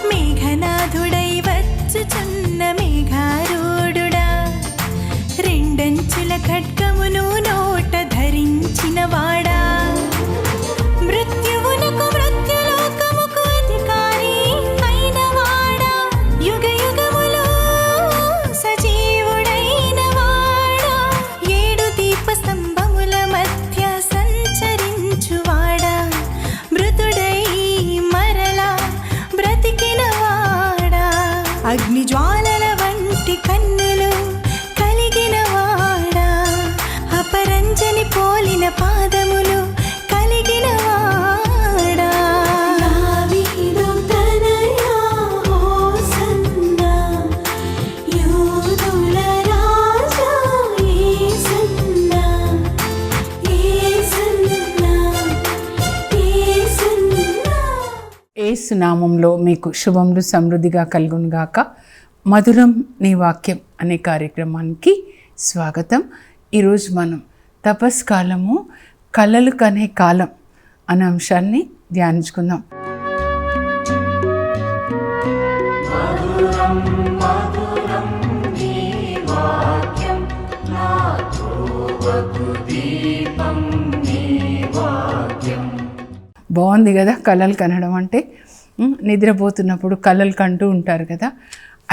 మేఘనాథుడై వచ్చుచున్న మేఘారూఢుడా, రెండంచుల ఖడ్గమును నోట ధరించిన వాడా, మృత్యువునకు మృత్యులోకముకు అధికారి అయిన వాడా, యుగ యుగములో సజీవుడైన వాడా, ఏడు దీప స్తంభముల మధ్య సంచరించువాడా, మృతుడై మరలా బ్రతికిన వాడా, అగ్ని జ్వాలల వంటి కన్నులు కలిగిన వాడా, అపరంజని పోలిన పాదములు కలిగిన వాడా, దావీదు తనయా హోసన్నా, యూదుల రాజా యేసన్నా, యేసన్నా, యేసన్నా. యేసు నామంలో మీకు శుభములు సమృద్ధిగా కలుగునుగాక. మధురం నీ వాక్యం అనే కార్యక్రమానికి స్వాగతం. ఈరోజు మనం తపస్కాలము, కలలు కనే కాలం అనే అంశాన్ని ధ్యానించుకుందాం. బాగుంది కదా కలలు కనడం అంటే. నిద్రపోతున్నప్పుడు కలలు కంటూ ఉంటారు కదా.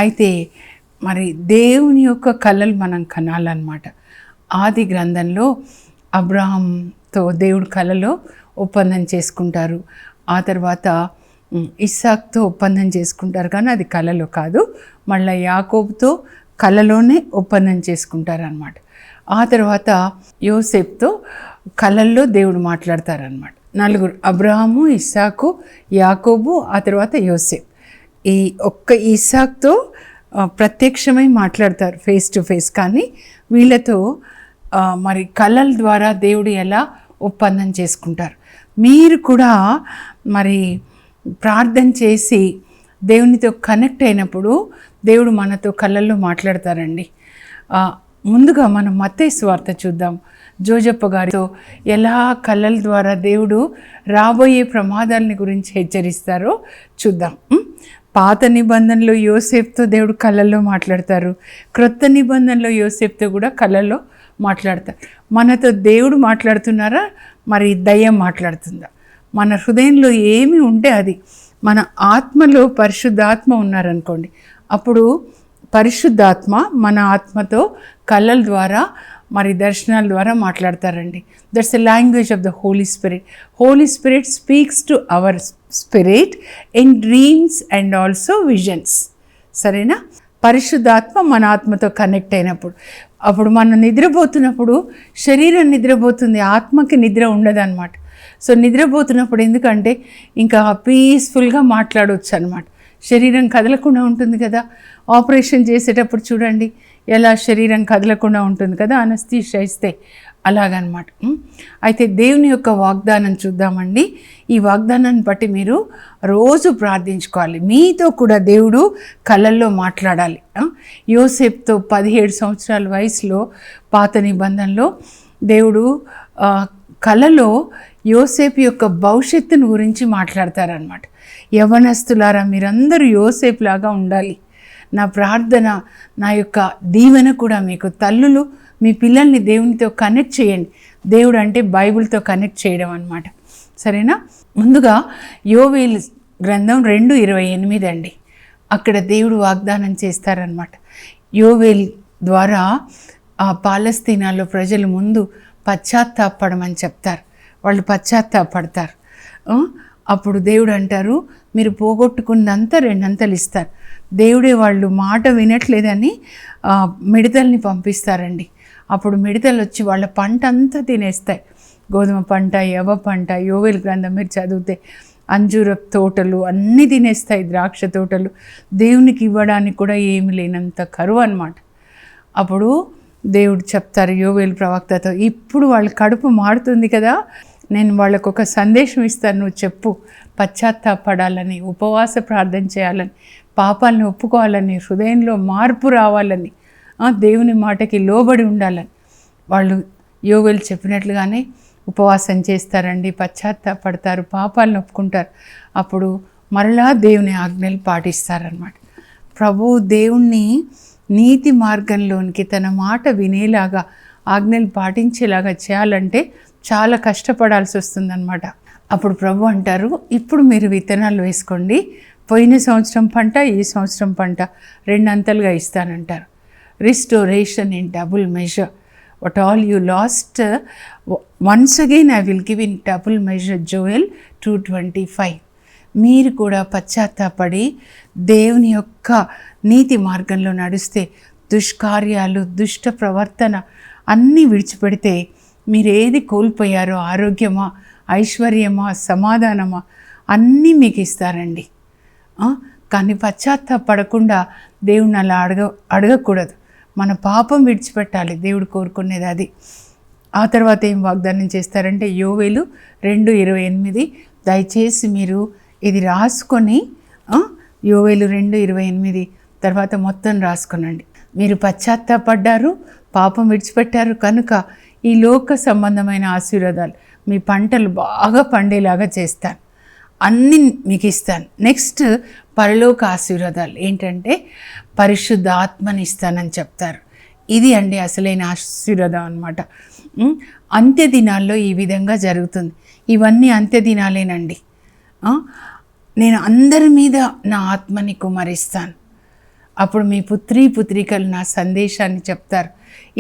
అయితే మరి దేవుని యొక్క కలలు మనం కనాలన్నమాట. ఆది గ్రంథంలో అబ్రహాంతో దేవుడు కలలో ఒప్పందం చేసుకుంటారు. ఆ తర్వాత ఇస్సాక్తో ఒప్పందం చేసుకుంటారు, కానీ అది కలలో కాదు. మళ్ళీ యాకోబుతో కలలోనే ఒప్పందం చేసుకుంటారు అన్నమాట. ఆ తర్వాత యోసేపుతో కలల్లో దేవుడు మాట్లాడతారనమాట. నలుగురు, అబ్రహాము, ఇస్సాకు, యాకోబు, ఆ తర్వాత యోసేపు. ఈ ఒక్క ఇస్సాక్తో ప్రత్యక్షమై మాట్లాడతారు ఫేస్ టు ఫేస్. కానీ వీళ్ళతో మరి కళల ద్వారా దేవుడు ఎలా ఒప్పందం చేసుకుంటారు. మీరు కూడా మరి ప్రార్థన చేసి దేవునితో కనెక్ట్ అయినప్పుడు దేవుడు మనతో కళల్లో మాట్లాడతారండి. ముందుగా మనం మత్తయి సువార్త చూద్దాం. జోజప్ప గారితో ఎలా కళల ద్వారా దేవుడు రాబోయే ప్రమాదాలని గురించి హెచ్చరిస్తారో చూద్దాం. పాత నిబంధనలో యోసేపుతో దేవుడు కళల్లో మాట్లాడతారు. క్రొత్త నిబంధనలో యోసేపుతో కూడా కళల్లో మాట్లాడతారు. మనతో దేవుడు మాట్లాడుతున్నారా, మరి దయ్యం మాట్లాడుతుందా? మన హృదయంలో ఏమి ఉంటే అది, మన ఆత్మలో పరిశుద్ధాత్మ ఉన్నారనుకోండి, అప్పుడు పరిశుద్ధాత్మ మన ఆత్మతో కళల ద్వారా మరి దర్శనాల ద్వారా మాట్లాడతారండి. That's a language of the Holy Spirit. Holy Spirit speaks to our spirit in dreams and also visions. సరేనా? పరిశుద్ధాత్మ మన ఆత్మతో కనెక్ట్ అయినప్పుడు, అప్పుడు మనం నిద్రపోతున్నప్పుడు శరీరం నిద్రపోతుంది, ఆత్మకి నిద్ర ఉండదన్నమాట. సో నిద్రపోతున్నప్పుడు ఎందుకంటే ఇంకా పీస్ఫుల్గా మాట్లాడవచ్చు అనమాట. శరీరం కదలకుండా ఉంటుంది కదా. ఆపరేషన్ చేసేటప్పుడు చూడండి ఎలా శరీరం కదలకుండా ఉంటుంది కదా అనస్థీషియా ఇస్తే, అలాగనమాట. అయితే దేవుని యొక్క వాగ్దానం చూద్దామండి. ఈ వాగ్దానాన్ని బట్టి మీరు రోజు ప్రార్థించుకోవాలి. మీతో కూడా దేవుడు కళల్లో మాట్లాడాలి. యోసేపుతో 17 సంవత్సరాల వయసులో పాత నిబంధనలో దేవుడు కళలో యోసేపు యొక్క భవిష్యత్తును గురించి మాట్లాడతారనమాట. యవనస్తులారా, మీరందరూ యోసేపులాగా ఉండాలి. నా ప్రార్థన, నా యొక్క దీవెన కూడా మీకు. తల్లులు మీ పిల్లల్ని దేవునితో కనెక్ట్ చేయండి. దేవుడు అంటే బైబిల్తో కనెక్ట్ చేయడం అన్నమాట. సరేనా? ముందుగా యోవేలు గ్రంథం 2:28 అండి. అక్కడ దేవుడు వాగ్దానం చేస్తారనమాట. యోవేలు ద్వారా ఆ పాలస్తీనాలో ప్రజలు ముందు పశ్చాత్తాపడమని చెప్తారు. వాళ్ళు పశ్చాత్తాపడతారు. అప్పుడు దేవుడు అంటారు, మీరు పోగొట్టుకున్నంత 2 అంతలు ఇస్తారు. దేవుడే వాళ్ళు మాట వినట్లేదని మిడతల్ని పంపిస్తారండి. అప్పుడు మిడతలు వచ్చి వాళ్ళ పంట అంతా తినేస్తాయి. గోధుమ పంట, యవ పంట, యోవేలు గ్రంథం మీరు చదివితే అంజూర తోటలు అన్నీ తినేస్తాయి, ద్రాక్ష తోటలు. దేవునికి ఇవ్వడానికి కూడా ఏమి లేనంత కరువు అన్నమాట. అప్పుడు దేవుడు చెప్తారు యోవేలు ప్రవక్తతో, ఇప్పుడు వాళ్ళ కడుపు మాడుతుంది కదా, నేను వాళ్ళకు ఒక సందేశం ఇస్తాను, నువ్వు చెప్పు. పశ్చాత్తాపడాలని, ఉపవాస ప్రార్థన చేయాలని, పాపాలను ఒప్పుకోవాలని, హృదయంలో మార్పు రావాలని, దేవుని మాటకి లోబడి ఉండాలని. వాళ్ళు యోవేలు చెప్పినట్లుగానే ఉపవాసం చేస్తారండి, పశ్చాత్తాపడతారు, పాపాలను ఒప్పుకుంటారు. అప్పుడు మరలా దేవుని ఆజ్ఞలు పాటిస్తారనమాట. ప్రభువు దేవుణ్ణి నీతి మార్గంలోనికి తన మాట వినేలాగా ఆజ్ఞలు పాటించేలాగా చేయాలంటే చాలా కష్టపడాల్సి వస్తుందన్నమాట. అప్పుడు ప్రభు అంటారు, ఇప్పుడు మీరు విత్తనాలు వేసుకోండి, పోయిన సంవత్సరం పంట ఈ సంవత్సరం పంట 2 అంతలుగా ఇస్తానంటారు. Restoration in double measure. What all you lost once again I will give in double measure. Joel 2:25. మీరు కూడా పశ్చాత్తాపడి దేవుని యొక్క నీతి మార్గంలో నడిస్తే, దుష్కార్యాలు, దుష్ట ప్రవర్తన అన్నీ విడిచిపెడితే మీరు ఏది కోల్పోయారో, ఆరోగ్యమా, ఐశ్వర్యమా, సమాధానమా, అన్నీ మీకు ఇస్తారండి. కానీ పశ్చాత్తాపడకుండా దేవుని అలా అడగకూడదు. మన పాపం విడిచిపెట్టాలి, దేవుడు కోరుకునేది అది. ఆ తర్వాత ఏం వాగ్దానం చేస్తారంటే యోవేలు 2:28. దయచేసి మీరు ఇది రాసుకొని, యోవేలు 2:28 తర్వాత మొత్తం రాసుకొనండి. మీరు పశ్చాత్తాపడ్డారు, పాపం విడిచిపెట్టారు కనుక ఈ లోక సంబంధమైన ఆశీర్వాదాలు, మీ పంటలు బాగా పండేలాగా చేస్తాను, అన్నీ మీకు ఇస్తాను. నెక్స్ట్ పరలోక ఆశీర్వాదాలు ఏంటంటే పరిశుద్ధ ఆత్మని ఇస్తానని చెప్తారు. ఇది అండి అసలైన ఆశీర్వాదం అన్నమాట. అంత్య దినాల్లో ఈ విధంగా జరుగుతుంది. ఇవన్నీ అంత్య దినాలేనండి. నేను అందరి మీద నా ఆత్మని కుమరిస్తాను. అప్పుడు మీ పుత్రికలు నా సందేశాన్ని చెప్తారు.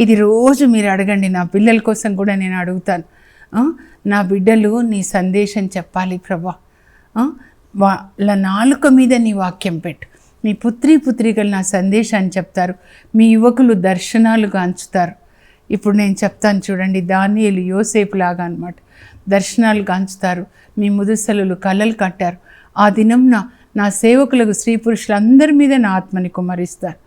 ఇది రోజు మీరు అడగండి. నా పిల్లల కోసం కూడా నేను అడుగుతాను. నా బిడ్డలు నీ సందేశం చెప్పాలి ప్రభా, వాళ్ళ నాలుక మీద నీ వాక్యం పెట్టు. మీ పుత్రికలు నా సందేశాన్ని చెప్తారు. మీ యువకులు దర్శనాలు గాంచుతారు. ఇప్పుడు నేను చెప్తాను చూడండి, దానియేలు యోసేపు లాగా అనమాట. దర్శనాలు గాంచుతారు. మీ ముదుసలు కలలు కట్టారు. ఆ దినంన నా సేవకులకు, స్త్రీ పురుషులందరి మీద నా ఆత్మని కుమ్మరిస్తారు.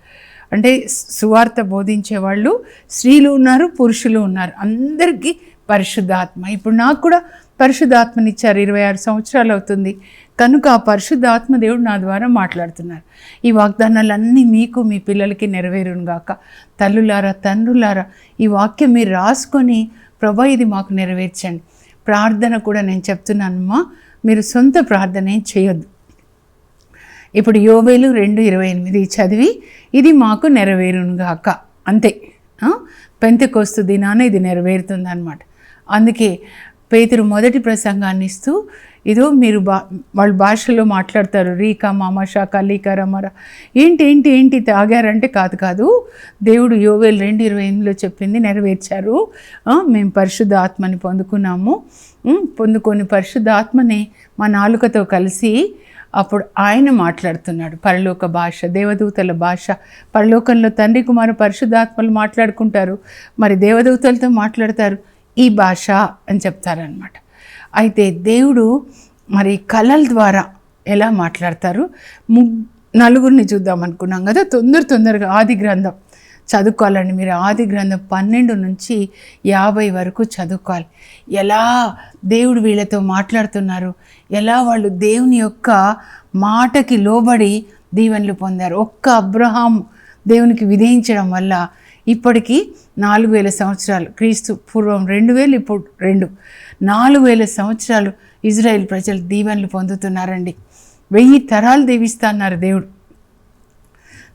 అంటే సువార్త బోధించే వాళ్ళు స్త్రీలు ఉన్నారు, పురుషులు ఉన్నారు, అందరికీ పరిశుద్ధాత్మ. ఇప్పుడు నాకు కూడా పరిశుద్ధాత్మనిచ్చారు. 26 సంవత్సరాలు అవుతుంది కనుక ఆ పరిశుద్ధాత్మ దేవుడు నా ద్వారా మాట్లాడుతున్నారు. ఈ వాగ్దానాలన్నీ మీకు, మీ పిల్లలకి నెరవేరును గాక. తల్లులారా, తండ్రులారా, ఈ వాక్యం మీరు రాసుకొని ప్రభా ఇది మాకు నెరవేర్చండి. ప్రార్థన కూడా నేను చెప్తున్నానమ్మా, మీరు సొంత ప్రార్థన ఏం చేయొద్దు. ఇప్పుడు యోవేలు 2:28 చదివి ఇది మాకు నెరవేరును గాక అంతే. పెంతెకొస్తు దినాన ఇది నెరవేరుతుంది అన్నమాట. అందుకే పేతురు మొదటి ప్రసంగాన్ని ఇస్తూ, ఇదో మీరు వాళ్ళ భాషలో మాట్లాడతారు, రీకా మామషా కలీకా రమర, ఏంటి తాగారంటే కాదు, దేవుడు యోవేలు 2:28 చెప్పింది నెరవేర్చారు. మేము పరిశుద్ధ ఆత్మని పొందుకొని పరిశుద్ధ ఆత్మని మా నాలుకతో కలిసి అప్పుడు ఆయన మాట్లాడుతున్నాడు. పరలోక భాష, దేవదూతల భాష. పరలోకంలో తండ్రి కుమార పరిశుద్ధాత్మలు మాట్లాడుకుంటారు, మరి దేవదూతలతో మాట్లాడతారు ఈ భాష అని చెప్తారనమాట. అయితే దేవుడు మరి కళల ద్వారా ఎలా మాట్లాడతారు, నలుగురిని చూద్దాం అనుకున్నాం కదా. తొందరగా ఆది గ్రంథం చదువుకోవాలండి. మీరు ఆది గ్రంథం 12 నుంచి 50 వరకు చదువుకోవాలి. ఎలా దేవుడు వీళ్ళతో మాట్లాడుతున్నారు, ఎలా వాళ్ళు దేవుని యొక్క మాటకి లోబడి దీవెనలు పొందారు. ఒక్క అబ్రహాం దేవునికి విధించడం వల్ల ఇప్పటికీ 4000 సంవత్సరాలు, క్రీస్తు పూర్వం 2000, ఇప్పుడు 4000 సంవత్సరాలు ఇజ్రాయెల్ ప్రజలు దీవెనలు పొందుతున్నారండి. 1000 తరాలు దీవిస్తున్నారు దేవుడు.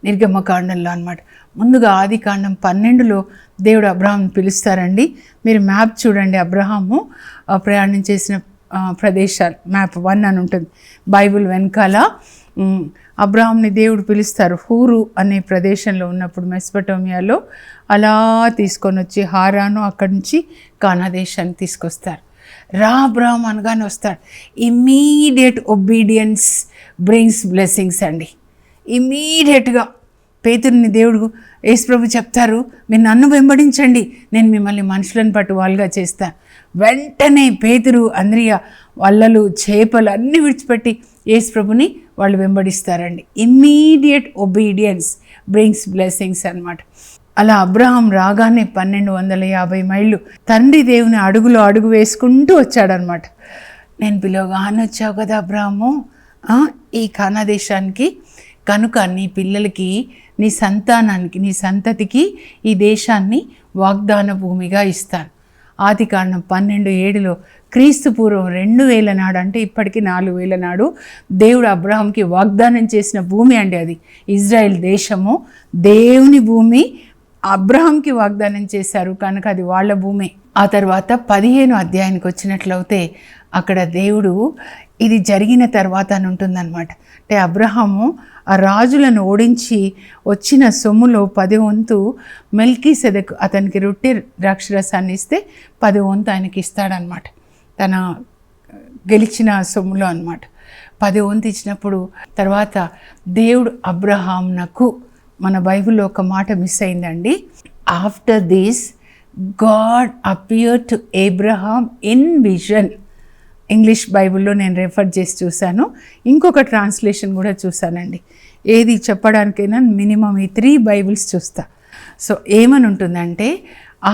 నిర్గమకాండంలో అన్నమాట. ముందుగా ఆది కాండం 12లో దేవుడు అబ్రహాంని పిలుస్తారండి. మీరు మ్యాప్ చూడండి, అబ్రహాము ప్రయాణం చేసిన ప్రదేశాలు మ్యాప్ 1 అని ఉంటుంది బైబిల్ వెనకాల. అబ్రహాంని దేవుడు పిలుస్తారు. హూరు అనే ప్రదేశంలో ఉన్నప్పుడు మెస్పటోమియాలో అలా తీసుకొని వచ్చి హారాను, అక్కడి నుంచి కానా దేశాన్ని తీసుకొస్తారు. రా అబ్రహాం అనగానే వస్తాడు. ఇమ్మీడియట్ ఒబీడియన్స్ బ్రింగ్స్ బ్లెస్సింగ్స్ అండి. ఇమ్మీడియట్గా పేతురుని దేవుడు యేసుప్రభు చెప్తారు, మీరు నన్ను వెంబడించండి, నేను మిమ్మల్ని మనుషులను పట్టు వాళ్ళుగా చేస్తాను. వెంటనే పేతురు, అంద్రియ, వల్లలు, చేపలు అన్నీ విడిచిపెట్టి యేసుప్రభుని వాళ్ళు వెంబడిస్తారండి. ఇమ్మీడియట్ ఒబీడియన్స్ బ్రింగ్స్ బ్లెస్సింగ్స్ అన్నమాట. అలా అబ్రహాం రాగానే 1250 మైళ్ళు తండ్రి దేవుని అడుగులో అడుగు వేసుకుంటూ వచ్చాడనమాట. నేను పిలవగానే వచ్చావు కదా అబ్రహాము ఈ కానా దేశానికి, కనుక నీ పిల్లలకి, నీ సంతానానికి, నీ సంతతికి ఈ దేశాన్ని వాగ్దాన భూమిగా ఇస్తాను. ఆదికాండం 12:7లో క్రీస్తు పూర్వం 2000 నాడు, అంటే ఇప్పటికీ 4000 నాడు దేవుడు అబ్రహాంకి వాగ్దానం చేసిన భూమి అండి అది. ఇజ్రాయెల్ దేశము దేవుని భూమి అబ్రహాంకి వాగ్దానం చేశారు కనుక అది వాళ్ళ భూమి. ఆ తర్వాత 15 అధ్యాయానికి వచ్చినట్లయితే అక్కడ దేవుడు ఇది జరిగిన తర్వాత అని ఉంటుందన్నమాట. అంటే అబ్రహాము ఆ రాజులను ఓడించి వచ్చిన సొమ్ములో 10 వంతు మెల్కీసెదెకు అతనికి రొట్టె ద్రాక్షరసాన్ని ఇస్తే 10 వంతు ఆయనకి ఇస్తాడనమాట. తన గెలిచిన సొమ్ములో అనమాట 10 వంతు ఇచ్చినప్పుడు తర్వాత దేవుడు అబ్రహాంనకు, మన బైబిల్లో ఒక మాట మిస్ అయిందండి, after this God appear to Abraham in vision. English బైబిల్లో నేను రెఫర్ చేసి చూశాను, ఇంకొక ట్రాన్స్లేషన్ కూడా చూశానండి. ఏది చెప్పడానికైనా మినిమం ఈ 3 బైబిల్స్ చూస్తా. సో ఏమని ఉంటుందంటే,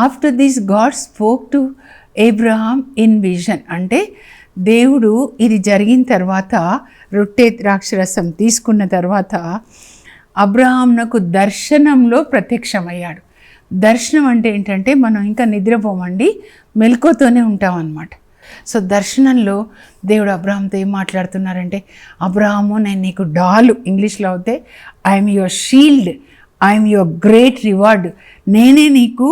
after this God spoke to Abraham in vision, అంటే దేవుడు ఇది జరిగిన తర్వాత రొట్టె ద్రాక్షరసం తీసుకున్న తర్వాత అబ్రహాంనకు దర్శనంలో ప్రత్యక్షమయ్యాడు. దర్శనం అంటే ఏంటంటే మనం ఇంకా నిద్రపోమండి, మెలకువతోనే ఉంటాం అన్నమాట. సో దర్శనంలో దేవుడు అబ్రహాంతో ఏం మాట్లాడుతున్నారంటే, అబ్రహాము నేను నీకు డాలు, ఇంగ్లీష్లో అయితే I'm your shield, I'm your great reward, నేనే నీకు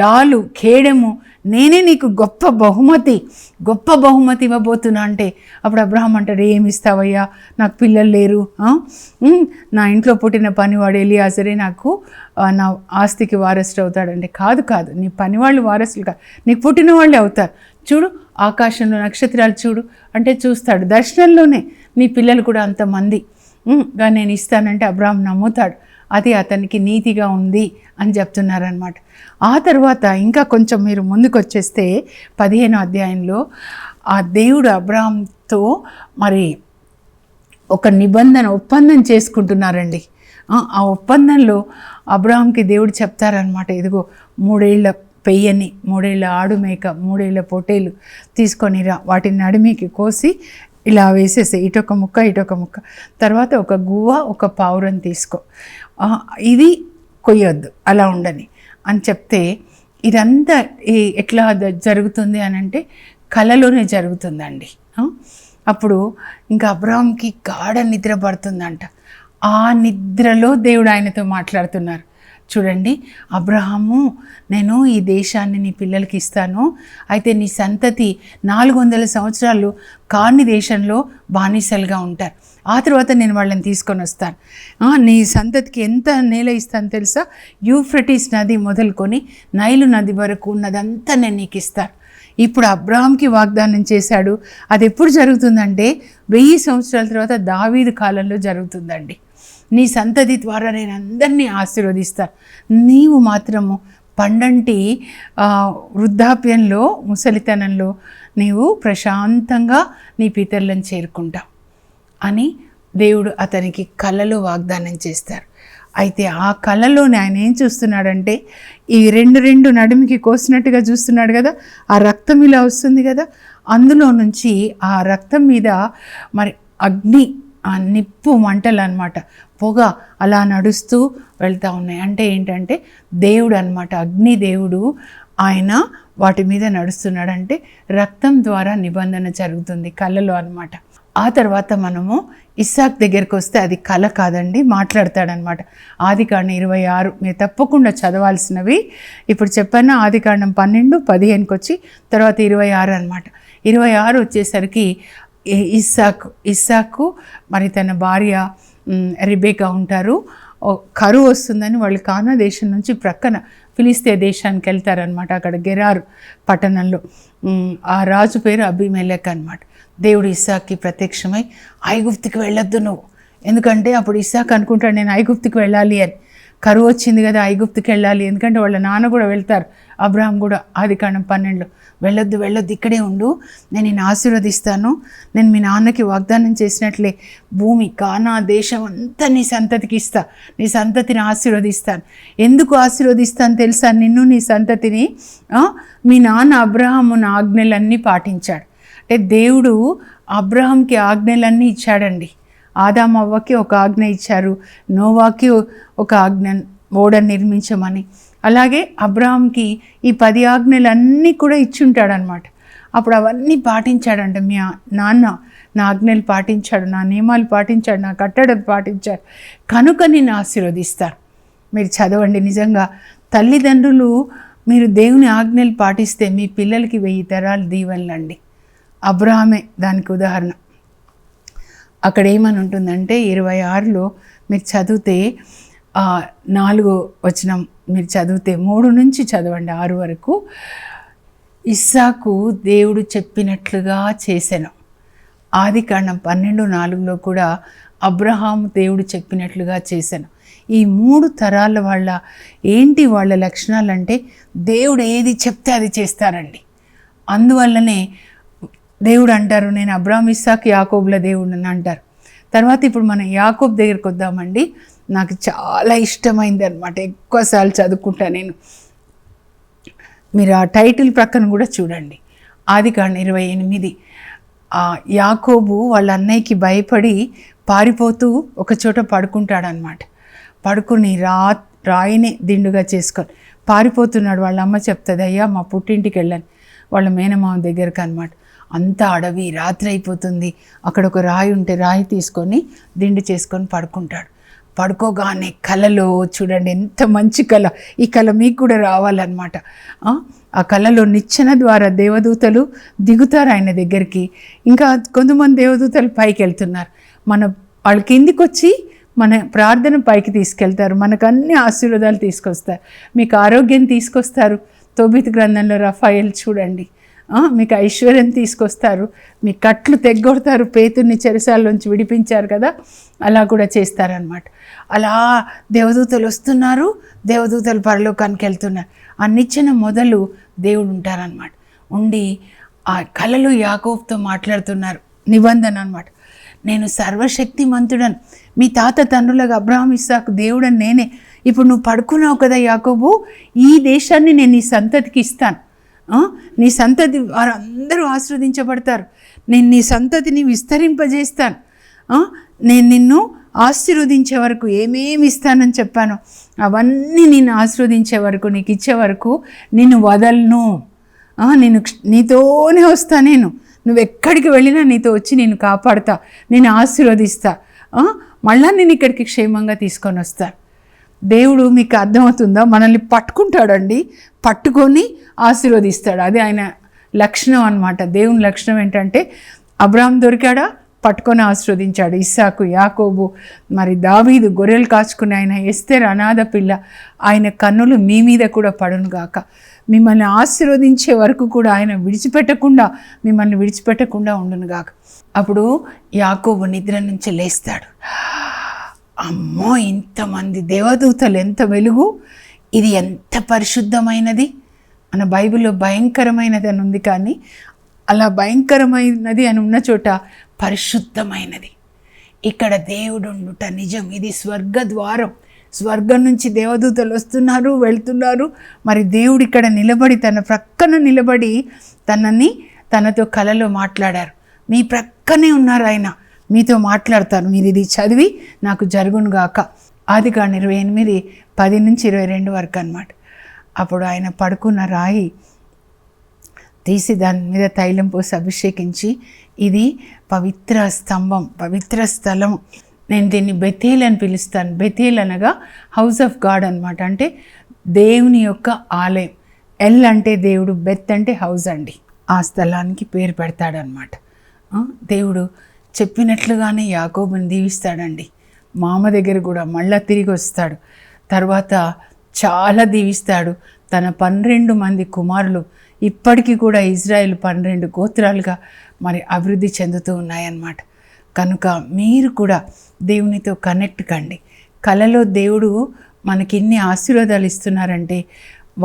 డాలు, ఖేడము, నేనే నీకు గొప్ప బహుమతి ఇవ్వబోతున్నా. అంటే అప్పుడు అబ్రహాం అంటాడు, ఏమి ఇస్తావయ్యా, నాకు పిల్లలు లేరు, నా ఇంట్లో పుట్టిన పనివాడు ఎలియాజరే నాకు నా ఆస్తికి వారసుడు అవుతాడంటే, కాదు నీ పనివాళ్ళు వారసులు కాదు, నీకు పుట్టిన వాళ్ళే అవుతారు. చూడు ఆకాశంలో నక్షత్రాలు చూడు అంటే చూస్తాడు, దర్శనంలోనే నీ పిల్లలు కూడా అంతమందిగా నేను ఇస్తానంటే అబ్రహాం నమ్ముతాడు. అది అతనికి నీతిగా ఉంది అని చెప్తున్నారనమాట. ఆ తర్వాత ఇంకా కొంచెం మీరు ముందుకు వచ్చేస్తే 15వ అధ్యాయంలో ఆ దేవుడు అబ్రహాంతో మరి ఒక ఒప్పందం చేసుకుంటున్నారండి. ఆ ఒప్పందంలో అబ్రహాంకి దేవుడు చెప్తారనమాట, ఇదిగో 3 ఏళ్ల పెయ్యని, 3 ఏళ్ల ఆడు మేక, 3 ఏళ్ల పొట్టేలు తీసుకొని రా, వాటిని నడిమికి కోసి ఇలా వేసేసి ఇటొక ముక్క, తర్వాత ఒక గువ్వ, ఒక పావురం తీసుకో, ఇది కొయ్యొద్దు, అలా ఉండని అని చెప్తే, ఇదంతా ఎట్లా జరుగుతుంది అని అంటే కలలోనే జరుగుతుందండి. అప్పుడు ఇంకా అబ్రహాంకి గాఢ నిద్ర పడుతుందంట. ఆ నిద్రలో దేవుడు ఆయనతో మాట్లాడుతున్నారు. చూడండి, అబ్రహాము నేను ఈ దేశాన్ని నీ పిల్లలకి ఇస్తాను, అయితే నీ సంతతి 400 సంవత్సరాలు కాని దేశంలో బానిసలుగా ఉంటారు, ఆ తర్వాత నేను వాళ్ళని తీసుకొని వస్తాను, నీ సంతతికి ఎంత నేల ఇస్తాను తెలుసా, యూఫ్రటీస్ నది మొదలుకొని నైలు నది వరకు ఉన్నదంతా నేను నీకు ఇస్తాను. ఇప్పుడు అబ్రహాంకి వాగ్దానం చేశాడు. అది ఎప్పుడు జరుగుతుందంటే 1000 సంవత్సరాల తర్వాత దావీదు కాలంలో జరుగుతుందండి. నీ సంతతి ద్వారా నేను అందరినీ ఆశీర్వదిస్తాను, నీవు మాత్రము పండంటి వృద్ధాప్యంలో, ముసలితనంలో నీవు ప్రశాంతంగా నీ పితరులను చేరుకుంటావు అని దేవుడు అతనికి కలలో వాగ్దానం చేస్తారు. అయితే ఆ కళలోనే ఆయన ఏం చూస్తున్నాడంటే, ఈ రెండు నడుమికి కోసినట్టుగా చూస్తున్నాడు కదా, ఆ రక్తం ఇలా వస్తుంది కదా, అందులో నుంచి ఆ రక్తం మీద మరి అగ్ని, ఆ నిప్పు మంటలు అన్నమాట, పొగ అలా నడుస్తూ వెళ్తూ ఉన్నాయి. అంటే ఏంటంటే దేవుడు అన్నమాట, అగ్ని దేవుడు, ఆయన వాటి మీద నడుస్తున్నాడంటే రక్తం ద్వారా నిబంధన జరుగుతుంది కళ్ళలో అన్నమాట. ఆ తర్వాత మనము ఇస్సాక్ దగ్గరికి వస్తే అది కళ కాదండి, మాట్లాడతాడనమాట. ఆదికాండం 26 మీరు తప్పకుండా చదవాల్సినవి. ఇప్పుడు చెప్పాను, ఆదికాండం 12:15కి వచ్చి తర్వాత 26 అనమాట. 26 వచ్చేసరికి ఇస్సాకు మరి తన భార్య రెబెకా ఉంటారు. కరువు వస్తుందని వాళ్ళు కానా దేశం నుంచి ప్రక్కన ఫిలిస్తే దేశానికి వెళ్తారనమాట. అక్కడ గెరారు పట్టణంలో ఆ రాజు పేరు అబీమెలెక్ అనమాట. దేవుడు ఇస్సాక్కి ప్రత్యక్షమై ఐగుప్తుకి వెళ్ళొద్దు నువ్వు, ఎందుకంటే అప్పుడు ఇస్సాక్ అనుకుంటాడు నేను ఐగుప్తుకి వెళ్ళాలి అని. కరువు వచ్చింది కదా, ఐగుప్తుకి వెళ్ళాలి, ఎందుకంటే వాళ్ళ నాన్న కూడా వెళ్తారు, అబ్రహాం కూడా. ఆదికాండం 12 వెళ్ళొద్దు ఇక్కడే ఉండు, నేను నిన్ను ఆశీర్వదిస్తాను, నేను మీ నాన్నకి వాగ్దానం చేసినట్లే భూమి కానా దేశం అంతా నీ సంతతికి ఇస్తా, నీ సంతతిని ఆశీర్వదిస్తాను. ఎందుకు ఆశీర్వదిస్తాను తెలుసా నిన్ను, నీ సంతతిని? మీ నాన్న అబ్రహాము నా ఆజ్ఞలన్నీ పాటించాడు. అంటే దేవుడు అబ్రహాంకి ఆజ్ఞలన్నీ ఇచ్చాడండి. ఆదాము అవ్వకి ఒక ఆజ్ఞ ఇచ్చారు, నోవాకి ఒక ఆజ్ఞ, ఓడ నిర్మించమని. అలాగే అబ్రాహాంకి ఈ 10 ఆజ్ఞలన్నీ కూడా ఇచ్చుంటాడనమాట. అప్పుడు అవన్నీ పాటించాడంట. మీ నాన్న నా ఆజ్ఞలు పాటించాడు, నా నియమాలు పాటించాడు, నా కట్టడలు పాటించాడు, కనుక నిన్ను ఆశీర్వదిస్తారు. మీరు చదవండి. నిజంగా తల్లిదండ్రులు మీరు దేవుని ఆజ్ఞలు పాటిస్తే మీ పిల్లలకి 1000 తరాలు దీవెనలండి. అబ్రాహామే దానికి ఉదాహరణ. అక్కడ ఏమని ఉంటుందంటే 26లో మీరు చదివితే 4వ వచనం మీరు చదివితే 3 నుంచి చదవండి 6 వరకు. ఇస్సాకు దేవుడు చెప్పినట్లుగా చేసెను. ఆదికాండం 12:4లో కూడా అబ్రహాము దేవుడు చెప్పినట్లుగా చేశాను. ఈ 3 తరాల వాళ్ళ లక్షణాలంటే దేవుడు ఏది చెప్తే అది చేస్తారండి. అందువల్లనే దేవుడు అంటారు, నేను అబ్రాహాము, ఇస్సాకు, యాకోబుల దేవుడు అని అంటారు. తర్వాత ఇప్పుడు మనం యాకోబు దగ్గరికి వద్దామండి. నాకు చాలా ఇష్టమైంది అనమాట, ఎక్కువసార్లు చదువుకుంటా నేను. మీరు ఆ టైటిల్ ప్రక్కన కూడా చూడండి. ఆదికాండం 28. యాకోబు వాళ్ళ అన్నయ్యకి భయపడి పారిపోతూ ఒక చోట పడుకుంటాడనమాట. పడుకుని రాయిని దిండుగా చేసుకొని పారిపోతున్నాడు. వాళ్ళ అమ్మ చెప్తుంది, అయ్యా మా పుట్టింటికి వెళ్ళాను, వాళ్ళ మేనమామ దగ్గరకు అనమాట. అంతా అడవి, రాత్రి అయిపోతుంది. అక్కడ ఒక రాయి ఉంటే రాయి తీసుకొని దిండు చేసుకొని పడుకుంటాడు. పడుకోగానే కలలో చూడండి, ఎంత మంచి కళ. ఈ కళ మీకు కూడా రావాలన్నమాట. ఆ కళలో నిచ్చెన ద్వారా దేవదూతలు దిగుతారు ఆయన దగ్గరికి. ఇంకా కొంతమంది దేవదూతలు పైకి వెళ్తున్నారు. వాళ్ళ కిందికి వచ్చి మన ప్రార్థన పైకి తీసుకెళ్తారు. మనకు అన్ని ఆశీర్వాదాలు తీసుకొస్తారు. మీకు ఆరోగ్యం తీసుకొస్తారు. తోబితు గ్రంథంలో రఫాయేల్ చూడండి, మీకు ఐశ్వర్యం తీసుకొస్తారు. మీ కట్లు తెగ్గొడతారు. పేతుర్ని చెరసాల్లోంచి విడిపించారు కదా, అలా కూడా చేస్తారనమాట. అలా దేవదూతలు వస్తున్నారు, దేవదూతలు పరలోకానికి వెళ్తున్నారు. ఆ నిచ్చెన మొదలు దేవుడు ఉంటారనమాట. ఉండి ఆ కళలో యాకోబుతో మాట్లాడుతున్నారు. నిబంధన అనమాట. నేను సర్వశక్తిమంతుడను, మీ తాత తండ్రులకు అబ్రహాము, ఇస్సాకు దేవుడని నేనే. ఇప్పుడు నువ్వు పడుకున్నావు కదా యాకోబు, ఈ దేశాన్ని నేను నీ సంతతికి ఇస్తాను. నీ సంతతి వారందరూ ఆశీర్వదించబడతారు. నేను నీ సంతతిని విస్తరింపజేస్తాను. నేను నిన్ను ఆశీర్వదించే వరకు ఏమేమి ఇస్తానని చెప్పాను అవన్నీ నిన్ను ఆశీర్వదించే వరకు, నీకు ఇచ్చే వరకు నిన్ను వదలను. నీతోనే వస్తా. నువ్వు ఎక్కడికి వెళ్ళినా నీతో వచ్చి నేను కాపాడుతా, నేను ఆశీర్వదిస్తా, మళ్ళా నేను ఇక్కడికి క్షేమంగా తీసుకొని వస్తా. దేవుడు మీకు అర్థమవుతుందా? మనల్ని పట్టుకుంటాడండి, పట్టుకొని ఆశీర్వదిస్తాడు. అది ఆయన లక్షణం అన్నమాట. దేవుని లక్షణం ఏంటంటే, అబ్రహాం దొరికాడా, పట్టుకొని ఆశీర్వదించాడు. ఇస్సాకు, యాకోబు, మరి దావీదు గొర్రెలు కాచుకుని ఆయన, ఎస్తేర్ అనాథ పిల్ల, ఆయన కన్నులు మీ మీద కూడా పడును గాక. మిమ్మల్ని ఆశీర్వదించే వరకు కూడా ఆయన మిమ్మల్ని విడిచిపెట్టకుండా ఉండును గాక. అప్పుడు యాకోబు నిద్ర నుంచి లేస్తాడు. అమ్మో, ఇంతమంది దేవదూతలు, ఎంత వెలుగు, ఇది ఎంత పరిశుద్ధమైనది. మన బైబిల్లో భయంకరమైనది అని ఉంది, కానీ అలా భయంకరమైనది అని ఉన్న చోట పరిశుద్ధమైనది. ఇక్కడ దేవుడు ఉండుట నిజం. ఇది స్వర్గద్వారం. స్వర్గం నుంచి దేవదూతలు వస్తున్నారు, వెళ్తున్నారు. మరి దేవుడు ఇక్కడ నిలబడి, తన ప్రక్కన నిలబడి తనతో కలలో మాట్లాడారు. మీ ప్రక్కనే ఉన్నారు ఆయన, మీతో మాట్లాడతారు. మీరు ఇది చదివి నాకు జరుగును గాక. ఆదికాండం 28, 10 నుంచి 22 వరకు అన్నమాట. అప్పుడు ఆయన పడుకున్న రాయి తీసి దాని మీద తైలం పోసి అభిషేకించి, ఇది పవిత్ర స్తంభం, పవిత్ర స్థలం, నేను దీన్ని బెతేల్ అని పిలుస్తాను. బెతేల్ అనగా హౌస్ ఆఫ్ గాడ్ అనమాట. అంటే దేవుని యొక్క ఆలయం. ఎల్ అంటే దేవుడు, బెత్ అంటే హౌస్ అండి. ఆ స్థలానికి పేరు పెడతాడనమాట. దేవుడు చెప్పినట్లుగానే యాకోబుని దీవిస్తాడండి. మామ దగ్గర కూడా మళ్ళా తిరిగి వస్తాడు. తర్వాత చాలా దీవిస్తాడు. తన 12 మంది కుమారులు ఇప్పటికీ కూడా ఇజ్రాయెల్ 12 గోత్రాలుగా మరి అభివృద్ధి చెందుతూ ఉన్నాయన్నమాట. కనుక మీరు కూడా దేవునితో కనెక్ట్ కండి. కలలో దేవుడు మనకి ఇన్ని ఆశీర్వాదాలు ఇస్తున్నారంటే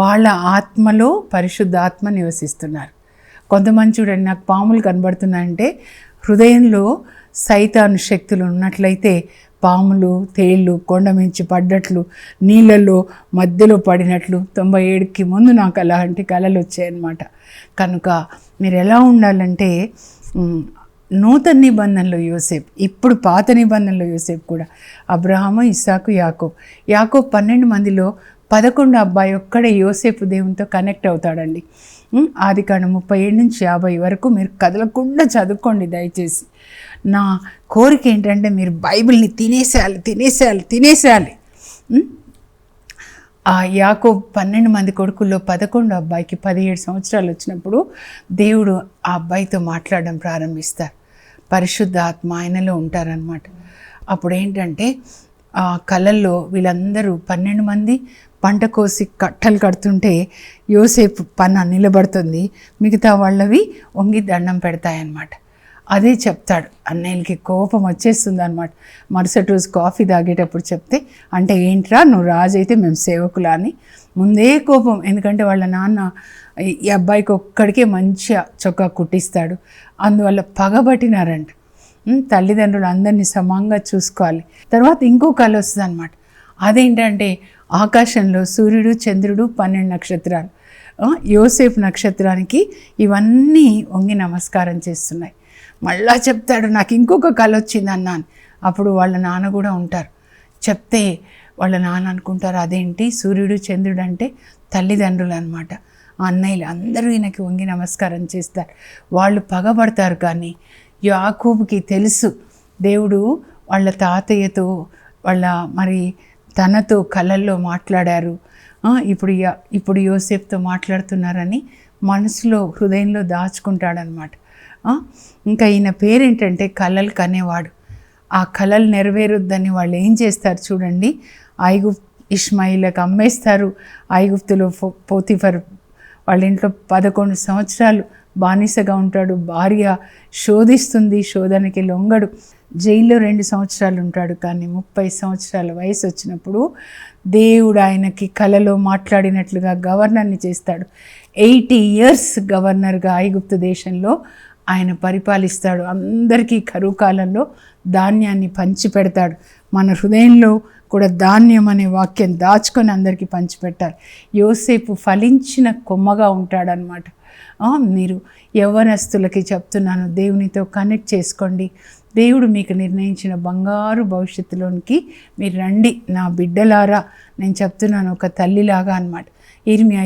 వాళ్ళ ఆత్మలో పరిశుద్ధ ఆత్మ నివసిస్తున్నారు. కొంతమంది చూడండి, నాకు పాములు కనబడుతున్నాయంటే హృదయంలో సైతాను శక్తులు ఉన్నట్లయితే పాములు, తేళ్ళు కొండ మించి పడ్డట్లు, నీళ్ళల్లో మధ్యలో పడినట్లు 97కి ముందు నాకు అలాంటి కళలు వచ్చాయన్నమాట. కనుక మీరు ఎలా ఉండాలంటే, నూతన నిబంధనలో యోసేపు, ఇప్పుడు పాత నిబంధనలో యోసేపు కూడా, అబ్రహాము, ఇస్సాకు, యాకోబు 12 మందిలో 11 అబ్బాయి ఒక్కడే యోసేపు దేవునితో కనెక్ట్ అవుతాడండి. ఆదికాండం 37-50 వరకు మీరు కదలకుండా చదువుకోండి దయచేసి. నా కోరిక ఏంటంటే మీరు బైబిల్ని తినేసేయాలి. ఆ యాకోబు 12 మంది కొడుకుల్లో 11 అబ్బాయికి 17 సంవత్సరాలు వచ్చినప్పుడు దేవుడు ఆ అబ్బాయితో మాట్లాడడం ప్రారంభిస్తారు. పరిశుద్ధ ఆత్మ ఆయనలో ఉంటారనమాట. అప్పుడు ఏంటంటే ఆ కళల్లో వీళ్ళందరూ 12 మంది పంట కోసి కట్టలు కడుతుంటే యోసేపు పన్న నిలబడుతుంది, మిగతా వాళ్ళవి వంగి దండం పెడతాయన్నమాట. అదే చెప్తాడు. అన్నయ్యలకి కోపం వచ్చేస్తుంది అనమాట. మరుసటి రోజు కాఫీ తాగేటప్పుడు చెప్తే, అంటే ఏంట్రా నువ్వు రాజు అయితే మేము సేవకులా అని ముందే కోపం. ఎందుకంటే వాళ్ళ నాన్న ఈ అబ్బాయికి ఒక్కడికే మంచిగా చొక్కా కుట్టిస్తాడు, అందువల్ల పగబట్టినారంట. తల్లిదండ్రులు అందరినీ సమంగా చూసుకోవాలి. తర్వాత ఇంకో కళ వస్తుంది అనమాట. అదేంటంటే ఆకాశంలో సూర్యుడు చంద్రుడు 12 నక్షత్రాలు, యోసేపు నక్షత్రానికి ఇవన్నీ వంగి నమస్కారం చేస్తున్నాయి. మళ్ళా చెప్తాడు, నాకు ఇంకొక కళ వచ్చింది అన్నాను. అప్పుడు వాళ్ళ నాన్న కూడా ఉంటారు. చెప్తే వాళ్ళ నాన్న అనుకుంటారు, అదేంటి సూర్యుడు చంద్రుడు అంటే తల్లిదండ్రులు అనమాట. అన్నయ్యలు అందరూ ఈయనకి వంగి నమస్కారం చేస్తారు. వాళ్ళు పగబడతారు. కానీ యాకోబుకి తెలుసు దేవుడు వాళ్ళ తాతయ్యతో మరి తనతో కళల్లో మాట్లాడారు, ఇప్పుడు యోసేపుతో మాట్లాడుతున్నారని మనసులో హృదయంలో దాచుకుంటాడనమాట. ఇంకా ఈయన పేరేంటంటే కళలు కనేవాడు. ఆ కళలు నెరవేరుద్దని వాళ్ళు ఏం చేస్తారు చూడండి, ఇష్మాయిలకు అమ్మేస్తారు. ఐగుప్తులో పోతిఫర్ వాళ్ళ ఇంట్లో 11 సంవత్సరాలు బానిసగా ఉంటాడు. భార్య శోధిస్తుంది, శోధనకి లొంగడు. జైల్లో 2 సంవత్సరాలు ఉంటాడు. కానీ 30 సంవత్సరాల వయసు వచ్చినప్పుడు దేవుడు ఆయనకి కలలో మాట్లాడినట్లుగా గవర్నర్ని చేస్తాడు. 80 years గవర్నర్గా ఐగుప్తు దేశంలో ఆయన పరిపాలిస్తాడు. అందరికీ కరువు కాలంలో ధాన్యాన్ని పంచిపెడతాడు. మన హృదయంలో కూడా ధాన్యం అనే వాక్యం దాచుకొని అందరికీ పంచిపెట్టాలి. యోసేపు ఫలించిన కొమ్మగా ఉంటాడనమాట. మీరు యవ్వనస్తులకి చెప్తున్నాను, దేవునితో కనెక్ట్ చేసుకోండి. దేవుడు మీకు నిర్ణయించిన బంగారు భవిష్యత్తులోనికి మీరు రండి నా బిడ్డలారా. నేను చెప్తున్నాను ఒక తల్లిలాగా అనమాట. ఇర్మియా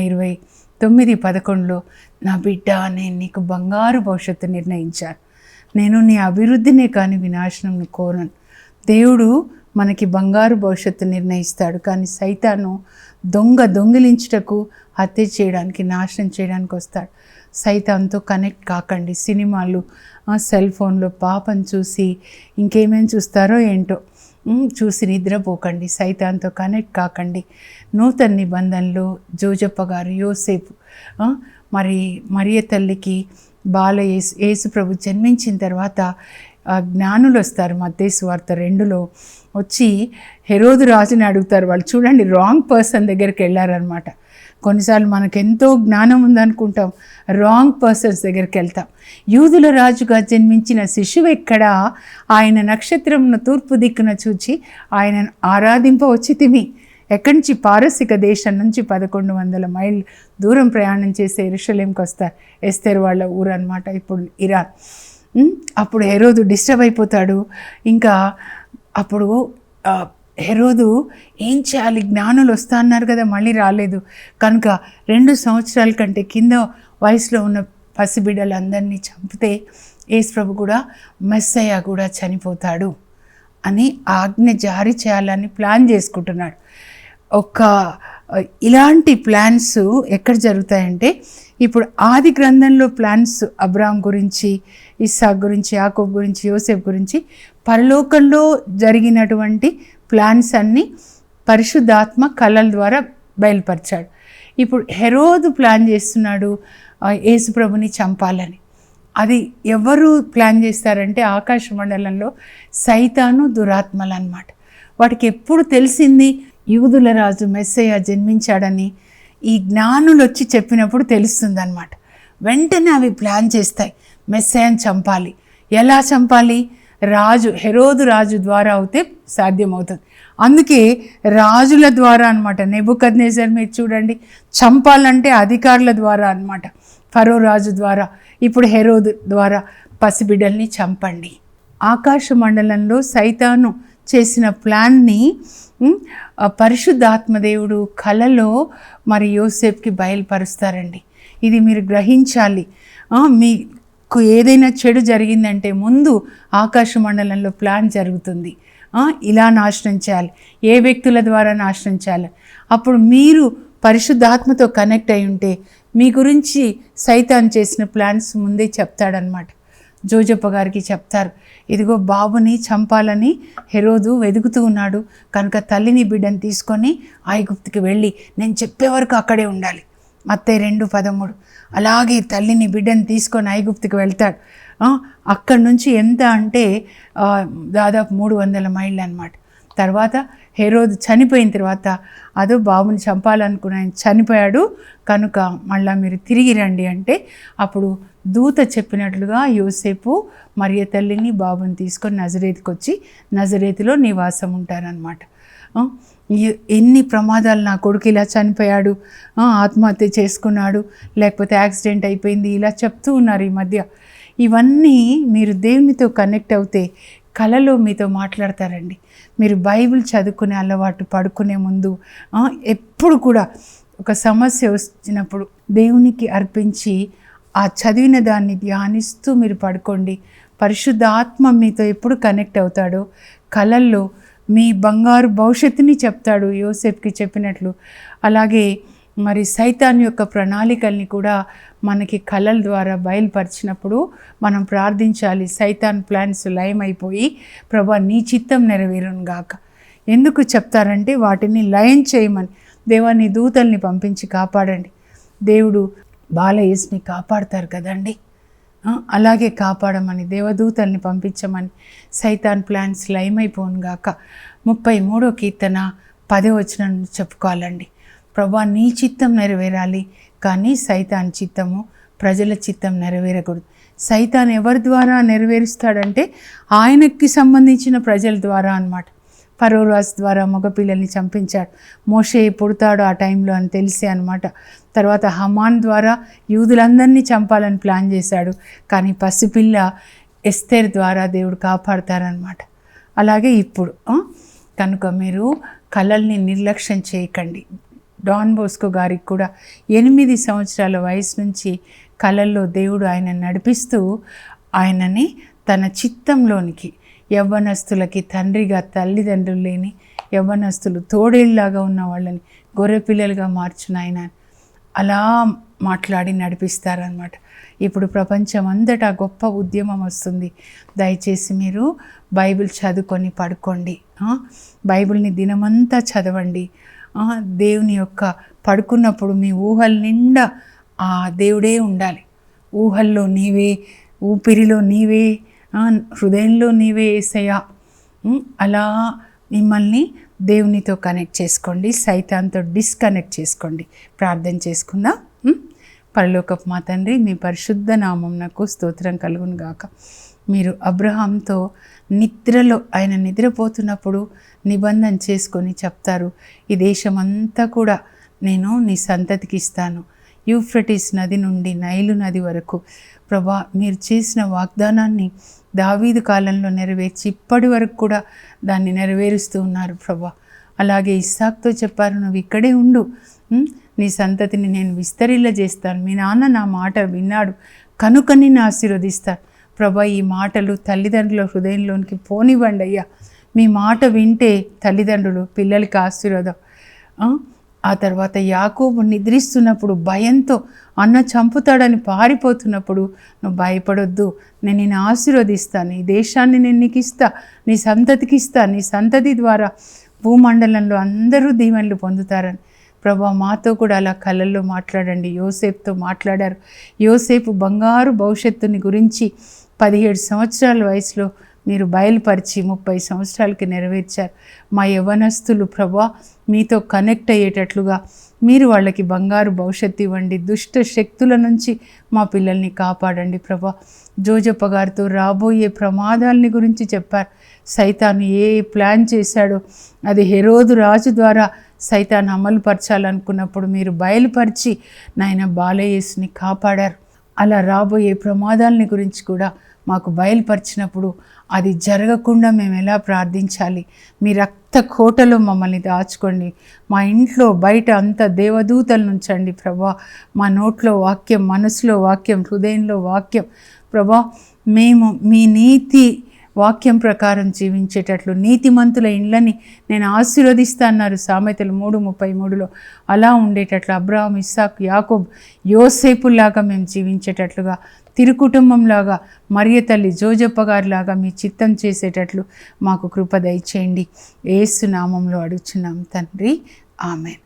29:11 నా బిడ్డ, నేను నీకు బంగారు భవిష్యత్తు నిర్ణయించాను. నేను నీ అభివృద్ధినే కానీ వినాశనంను కోరను. దేవుడు మనకి బంగారు భవిష్యత్తు నిర్ణయిస్తాడు. కానీ సైతాను దొంగిలించుటకు, హత్య చేయడానికి, నాశనం చేయడానికి వస్తాడు. సైతాన్తో కనెక్ట్ కాకండి. సినిమాలు, సెల్ ఫోన్లో పాపం చూసి ఇంకేమేమి చూస్తారో ఏంటో చూసి నిద్రపోకండి. సైతాన్తో కనెక్ట్ కాకండి. నూతన నిబంధనలో జోజప్ప గారు, యోసేపు, మరి మరియ తల్లికి యేసు ప్రభు జన్మించిన తర్వాత జ్ఞానులు వస్తారు. మత్తయి సువార్త 2లో వచ్చి హెరోదు రాజుని అడుగుతారు. వాళ్ళు చూడండి రాంగ్ పర్సన్ దగ్గరికి వెళ్ళారనమాట. కొన్నిసార్లు మనకు ఎంతో జ్ఞానం ఉందనుకుంటాం, రాంగ్ పర్సన్స్ దగ్గరికి వెళ్తాం. యూదుల రాజుగా జన్మించిన శిశువు ఎక్కడా, ఆయన నక్షత్రంను తూర్పు దిక్కున చూచి ఆయన ఆరాధింపవచ్చితిమి. ఎక్కడి నుంచి? పారసిక దేశం నుంచి 1100 మైళ్ళు దూరం ప్రయాణం చేసే యెరూషలేంకి వస్తారు. ఎస్తేరు వాళ్ళ ఊరు అనమాట, ఇప్పుడు ఇరాన్. అప్పుడు హెరోదు డిస్టర్బ్ అయిపోతాడు. ఇంకా అప్పుడు హెరోదు ఏం చేయాలి, జ్ఞానులు వస్తా అన్నారు కదా, మళ్ళీ రాలేదు కనుక 2 సంవత్సరాల కంటే కింద వయసులో ఉన్న పసిబిడ్డలందరినీ చంపితే యేసు ప్రభు కూడా, మెస్సయ్య కూడా చనిపోతాడు అని ఆజ్ఞ జారీ చేయాలని ప్లాన్ చేసుకుంటున్నాడు. ఇలాంటి ప్లాన్స్ ఎక్కడ జరుగుతాయంటే, ఇప్పుడు ఆది గ్రంథంలో ప్లాన్స్ అబ్రాహాం గురించి, ఇస్సాకు గురించి, యాకోబు గురించి, యోసేపు గురించి, పరలోకంలో జరిగినటువంటి ప్లాన్స్ అన్నీ పరిశుద్ధాత్మ కళల ద్వారా బయలుపరిచాడు. ఇప్పుడు హెరోదు ప్లాన్ చేస్తున్నాడు యేసు ప్రభుని చంపాలని. అది ఎవరు ప్లాన్ చేస్తారంటే ఆకాశ మండలంలో సైతాను, దురాత్మలు అన్నమాట. వాటికి ఎప్పుడు తెలిసింది యూదుల రాజు మెస్సయ్య జన్మించాడని ఈ జ్ఞానులు వచ్చి చెప్పినప్పుడు తెలుస్తుంది అన్నమాట. వెంటనే అవి ప్లాన్ చేస్తాయి, మెస్సయ్యని చంపాలి. ఎలా చంపాలి? హెరోదు రాజు ద్వారా అయితే సాధ్యమవుతుంది. అందుకే రాజుల ద్వారా అనమాట. నెబుకద్నెజర్ మీరు చూడండి, చంపాలంటే అధికారుల ద్వారా అనమాట. ఫరో రాజు ద్వారా, ఇప్పుడు హెరోదు ద్వారా పసిబిడ్డల్ని చంపండి. ఆకాశ మండలంలో సైతాను చేసిన ప్లాన్ని పరిశుద్ధాత్మదేవుడు కలలో మరి యోసేపుకి బయలుపరుస్తారండి. ఇది మీరు గ్రహించాలి. మీకు ఏదైనా చెడు జరిగిందంటే ముందు ఆకాశ మండలంలో ప్లాన్ జరుగుతుంది. ఇలా నాశనం చేయాలి, ఏ వ్యక్తుల ద్వారా నాశనం చేయాలి. అప్పుడు మీరు పరిశుద్ధాత్మతో కనెక్ట్ అయి ఉంటే మీ గురించి సైతాన్ చేసిన ప్లాన్స్ ముందే చెప్తాడనమాట. జోజప్ప గారికి చెప్తారు, ఇదిగో బాబుని చంపాలని హెరోదు వెతుకుతూ ఉన్నాడు కనుక తల్లిని బిడ్డని తీసుకొని ఐగుప్తుకి వెళ్ళి నేను చెప్పే వరకు అక్కడే ఉండాలి. మత్తయి 2:13. అలాగే తల్లిని బిడ్డని తీసుకొని ఐగుప్తుకి వెళ్తాడు. అక్కడి నుంచి ఎంత అంటే దాదాపు 300 మైళ్ళు అనమాట. తర్వాత హెరోదు చనిపోయిన తర్వాత అదో బాబుని చంపాలనుకున్న ఆయన చనిపోయాడు కనుక మళ్ళీ మీరు తిరిగి రండి అంటే అప్పుడు దూత చెప్పినట్లుగా యోసేపు మరియ తల్లిని బాబుని తీసుకొని నజరేతుకి వచ్చి నజరేతులో నివాసం ఉంటారనమాట. ఎన్ని ప్రమాదాలు, నా కొడుకు ఇలా చనిపోయాడు, ఆత్మహత్య చేసుకున్నాడు, లేకపోతే యాక్సిడెంట్ అయిపోయింది, ఇలా చెప్తూ ఉన్నారు ఈ మధ్య. ఇవన్నీ మీరు దేవునితో కనెక్ట్ అవుతే కలలో మీతో మాట్లాడతారండి. మీరు బైబిల్ చదువుకునే అలవాటు పడుకునే ముందు ఎప్పుడు కూడా ఒక సమస్య వచ్చినప్పుడు దేవునికి అర్పించి ఆ చదివిన దాన్ని ధ్యానిస్తూ మీరు పడుకోండి. పరిశుద్ధ ఆత్మ మీతో ఎప్పుడు కనెక్ట్ అవుతాడో కలల్లో మీ బంగారు భవిష్యత్తుని చెప్తాడు యోసేపుకి చెప్పినట్లు. అలాగే మరి సైతాన్ యొక్క ప్రణాళికల్ని కూడా మనకి కళల ద్వారా బయలుపరిచినప్పుడు మనం ప్రార్థించాలి. సైతాన్ ప్లాన్స్ లయమైపోయి ప్రభా నీ చిత్తం నెరవేరును గాక. ఎందుకు చెప్తారంటే వాటిని లయం చేయమని. దేవా నీ దూతల్ని పంపించి కాపాడండి. దేవుడు బాలయేసుని కాపాడతారు కదండి, అలాగే కాపాడమని దేవదూతల్ని పంపించమని. సైతాన్ ప్లాన్స్ లయమైపోను గాక. 33వ కీర్తన 10వ వచనం చెప్పుకోవాలండి. ప్రభా నీ చిత్తం నెరవేరాలి కానీ సైతాన్ చిత్తము ప్రజల చిత్తం నెరవేరకూడదు. సైతాన్ ఎవరి ద్వారా నెరవేరుస్తాడంటే ఆయనకి సంబంధించిన ప్రజల ద్వారా అన్నమాట. ఫరో రాజు ద్వారా మగపిల్లల్ని చంపించాడు. మోషే పుడతాడు ఆ టైంలో అని తెలిసే అనమాట. తర్వాత హమాన్ ద్వారా యూదులందరినీ చంపాలని ప్లాన్ చేశాడు. కానీ పసిపిల్ల ఎస్తేర్ ద్వారా దేవుడు కాపాడతారనమాట. అలాగే ఇప్పుడు కనుక మీరు కళల్ని నిర్లక్ష్యం చేయకండి. డాన్ బోస్కో గారికి కూడా 8 సంవత్సరాల వయసు నుంచి కళల్లో దేవుడు ఆయన నడిపిస్తూ ఆయనని తన చిత్తంలోనికి యవ్వనస్తులకి తండ్రిగా తల్లిదండ్రులు లేని యవ్వనస్తులు తోడేళ్ళలాగా ఉన్న వాళ్ళని గొర్రెపిల్లలుగా మార్చిన ఆయన అలా మాట్లాడి నడిపిస్తారనమాట. ఇప్పుడు ప్రపంచం అంతటా గొప్ప ఉద్యమం వస్తుంది. దయచేసి మీరు బైబిల్ చదువుకొని పడుకోండి. బైబిల్ని దినమంతా చదవండి. దేవుని యొక్క పడుకున్నప్పుడు మీ ఊహల నిండా ఆ దేవుడే ఉండాలి. ఊహల్లో నీవే, ఊపిరిలో నీవే, హృదయంలో నీవే యేసయ్యా. అలా మిమ్మల్ని దేవునితో కనెక్ట్ చేసుకోండి. సైతాన్తో డిస్కనెక్ట్ చేసుకోండి. ప్రార్థన చేసుకుందాం. పరలోకపు మా తండ్రి, మీ పరిశుద్ధ నామమునకు స్తోత్రం కలుగును గాక. మీరు అబ్రహాంతో నిద్రలో ఆయన నిద్రపోతున్నప్పుడు నిబంధన చేసుకొని చెప్తారు, ఈ దేశమంతా కూడా నేను నీ సంతతికి ఇస్తాను, యూఫ్రటీస్ నది నుండి నైలు నది వరకు. ప్రభా మీరు చేసిన వాగ్దానాన్ని దావీదు కాలంలో నెరవేర్చి ఇప్పటి వరకు కూడా దాన్ని నెరవేరుస్తూ ఉన్నారు ప్రభా. అలాగే ఇస్సాకుతో చెప్పారు, నువ్వు ఇక్కడే ఉండు, నీ సంతతిని నేను విస్తరిల్ల చేస్తాను. మీ నాన్న నా మాట విన్నాడు కనుక నిన్ను ఆశీర్వదిస్తాను. ప్రభా ఈ మాటలు తల్లిదండ్రుల హృదయంలోనికి పోనివ్వండి అయ్యా. మీ మాట వింటే తల్లిదండ్రులు పిల్లలకి ఆశీర్వాదం. ఆ తర్వాత యాకోబు నిద్రిస్తున్నప్పుడు భయంతో అన్న చంపుతాడని పారిపోతున్నప్పుడు నువ్వు భయపడొద్దు, నేను నిన్ను ఆశీర్వదిస్తాను, ఈ దేశాన్ని నేను నీకు ఇస్తా, నీ సంతతికి ఇస్తా, నీ సంతతి ద్వారా భూమండలంలో అందరూ దీవెనలు పొందుతారని. ప్రభా మాతో కూడా అలా కళల్లో మాట్లాడండి. యోసేపుతో మాట్లాడారు. యోసేపు బంగారు భవిష్యత్తుని గురించి 17 సంవత్సరాల వయసులో మీరు బయలుపరిచి 30 సంవత్సరాలకి నెరవేర్చారు. మా యవ్వనస్తులు ప్రభా మీతో కనెక్ట్ అయ్యేటట్లుగా మీరు వాళ్ళకి బంగారు భవిష్యత్తు ఇవ్వండి. దుష్ట శక్తుల నుంచి మా పిల్లల్ని కాపాడండి ప్రభా. జోజప్ప గారితో రాబోయే ప్రమాదాలని గురించి చెప్పారు. సైతాను ఏ ప్లాన్ చేశాడో అది హెరోదు రాజు ద్వారా సైతాన్ని అమలుపరచాలనుకున్నప్పుడు మీరు బయలుపరిచి నాయన బాలయేసుని కాపాడారు. అలా రాబోయే ప్రమాదాలని గురించి కూడా మాకు బయలుపరిచినప్పుడు అది జరగకుండా మేము ఎలా ప్రార్థించాలి, మీ రక్త కోటలో మమ్మల్ని దాచుకోండి, మా ఇంట్లో బయట అంతా దేవదూతలు నుంచండి ప్రభా, మా నోట్లో వాక్యం, మనసులో వాక్యం, హృదయంలో వాక్యం ప్రభా, మేము మీ నీతి వాక్యం ప్రకారం జీవించేటట్లు నీతిమంతుల ఇండ్లని నేను ఆశీర్వదిస్తా అన్నారు సామెతలు 3:33లో. అలా ఉండేటట్లు అబ్రహాం, ఇస్సాకు, యాకోబ్, యోసేపులాగా మేము జీవించేటట్లుగా, తిరుకుటుంబంలాగా, మరియ తల్లి జోజప్ప గారిలాగా మీ చిత్తం చేసేటట్లు మాకు కృప దయచేయండి. యేసు నామంలో అడుగుచున్నాం తండ్రి, ఆమేన్.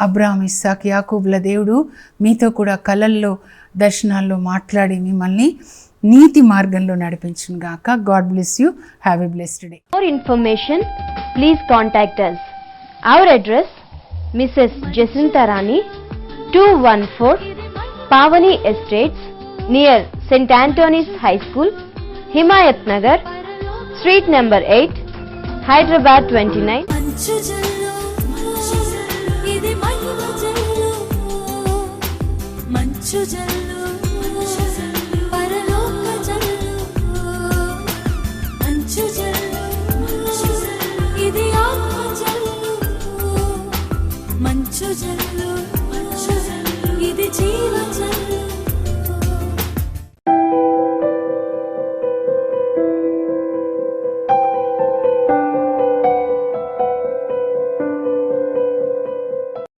అబ్రహాం, ఇస్సాకు, యాకోబుల దేవుడు మీతో కూడా కలల్లో, దర్శనాల్లో మాట్లాడి మిమ్మల్ని నీతి మార్గంలో నడిపించును గాక. God bless you. Have a blessed day. For information, please contact us. Our address, Mrs. Jacinta Rani, 214 Pavani Estates, near St. Anthony's High School, Himayat Nagar, Street number 8, Hyderabad 29.